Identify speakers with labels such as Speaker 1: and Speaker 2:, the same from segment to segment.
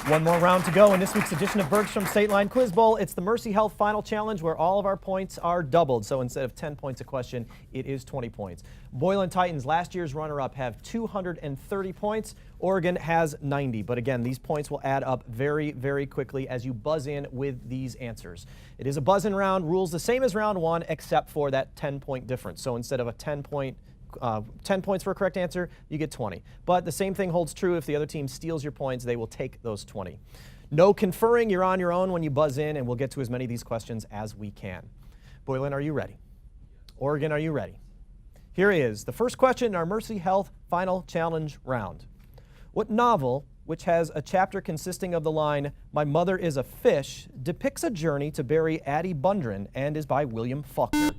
Speaker 1: One more round to go in this week's edition of Bergstrom State Line Quiz Bowl. It's the Mercy Health Final Challenge where all of our points are doubled. So instead of 10 points a question, it is 20 points. Boylan Titans, last year's runner-up, have 230 points. Oregon has 90. But again, these points will add up very, very quickly as you buzz in with these answers. It is a buzz-in round. Rules the same as round one, except for that 10-point difference. So instead of a 10 points for a correct answer, you get 20. But the same thing holds true if the other team steals your points, they will take those 20. No conferring, you're on your own when you buzz in, and we'll get to as many of these questions as we can. Boylan, are you ready? Oregon, are you ready? Here is the first question in our Mercy Health Final Challenge round. What novel, which has a chapter consisting of the line, "My mother is a fish," depicts a journey to bury Addie Bundren and is by William Faulkner?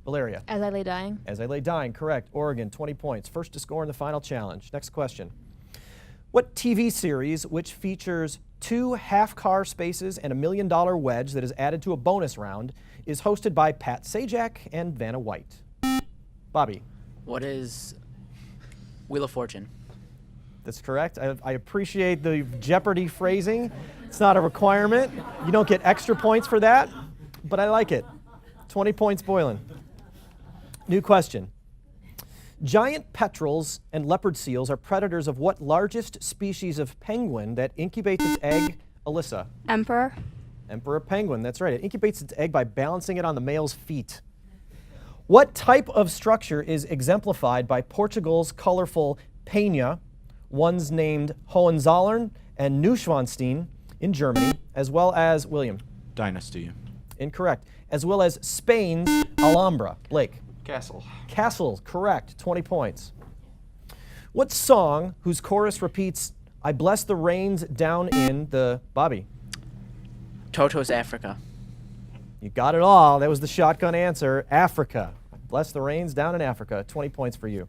Speaker 1: Valeria.
Speaker 2: As I Lay Dying.
Speaker 1: As I Lay Dying, correct. Oregon, 20 points. First to score in the final challenge. Next question. What TV series, which features 2 half-car spaces and a $1 million wedge that is added to a bonus round, is hosted by Pat Sajak and Vanna White? Bobby.
Speaker 3: What is Wheel of Fortune?
Speaker 1: That's correct. I appreciate the Jeopardy phrasing. It's not a requirement. You don't get extra points for that, but I like it. 20 points, Boylan. New question. Giant petrels and leopard seals are predators of what largest species of penguin that incubates its egg? Alyssa.
Speaker 2: Emperor.
Speaker 1: Emperor penguin, that's right. It incubates its egg by balancing it on the male's feet. What type of structure is exemplified by Portugal's colorful Peña, ones named Hohenzollern and Neuschwanstein in Germany, as well as, William?
Speaker 4: Dynasty.
Speaker 1: Incorrect. As well as Spain's Alhambra. Blake?
Speaker 4: Castle.
Speaker 1: Castle, correct. 20 points. What song, whose chorus repeats, "I bless the rains down in the..." Bobby?
Speaker 3: Toto's Africa.
Speaker 1: You got it all. That was the shotgun answer. Africa. Bless the rains down in Africa. 20 points for you.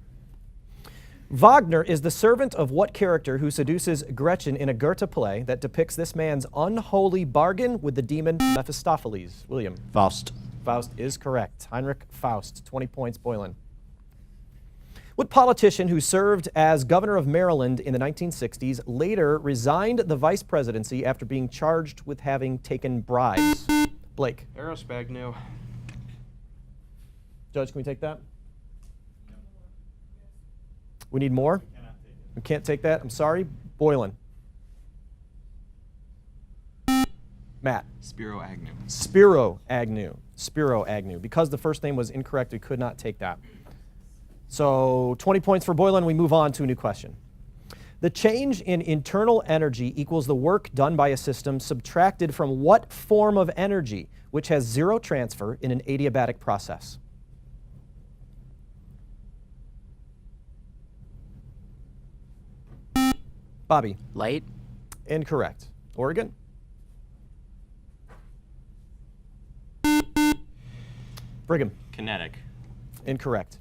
Speaker 1: Wagner is the servant of what character who seduces Gretchen in a Goethe play that depicts this man's unholy bargain with the demon Mephistopheles? William?
Speaker 4: Faust.
Speaker 1: Faust is correct. Heinrich Faust. 20 points, Boylan. What politician who served as governor of Maryland in the 1960s later resigned the vice presidency after being charged with having taken bribes? Blake?
Speaker 4: Aerospagno.
Speaker 1: Judge, can we take that? We need more? We can't take that? I'm sorry. Boylan. Matt.
Speaker 4: Spiro Agnew.
Speaker 1: Spiro Agnew. Spiro Agnew. Because the first name was incorrect, we could not take that. So 20 points for Boylan. We move on to a new question. The change in internal energy equals the work done by a system subtracted from what form of energy, which has zero transfer in an adiabatic process? Bobby?
Speaker 3: Light.
Speaker 1: Incorrect. Oregon? Brigham?
Speaker 4: Kinetic.
Speaker 1: Incorrect.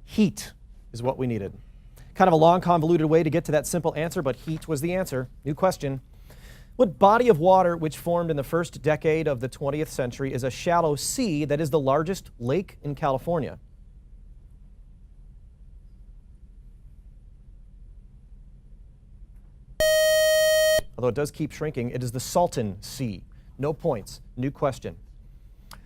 Speaker 1: Heat is what we needed. Kind of a long, convoluted way to get to that simple answer, but heat was the answer. New question. What body of water, which formed in the first decade of the 20th century, is a shallow sea that is the largest lake in California? Although it does keep shrinking, it is the Salton Sea. No points. New question.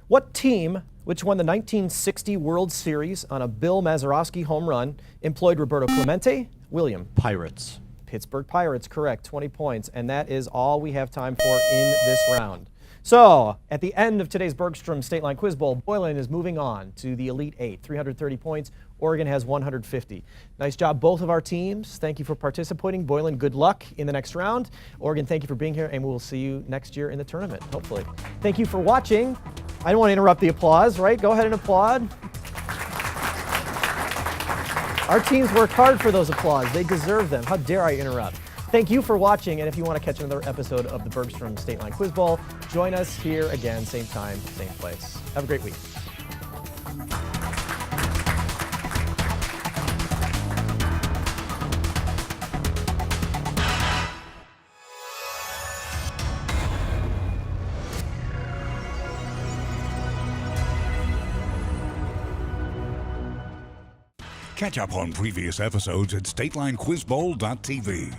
Speaker 1: What team, which won the 1960 World Series on a Bill Mazeroski home run, employed Roberto Clemente? William?
Speaker 4: Pirates.
Speaker 1: Pittsburgh Pirates, correct. 20 points. And that is all we have time for in this round. So, at the end of today's Bergstrom State Line Quiz Bowl, Boylan is moving on to the Elite Eight, 330 points. Oregon has 150. Nice job, both of our teams. Thank you for participating. Boylan, good luck in the next round. Oregon, thank you for being here, and we will see you next year in the tournament, hopefully. Thank you for watching. I don't want to interrupt the applause, right? Go ahead and applaud. Our teams work hard for those applause. They deserve them. How dare I interrupt? Thank you for watching, and if you want to catch another episode of the Bergstrom State Line Quiz Bowl, join us here again, same time, same place. Have a great week.
Speaker 5: Catch up on previous episodes at StatelineQuizBowl.tv.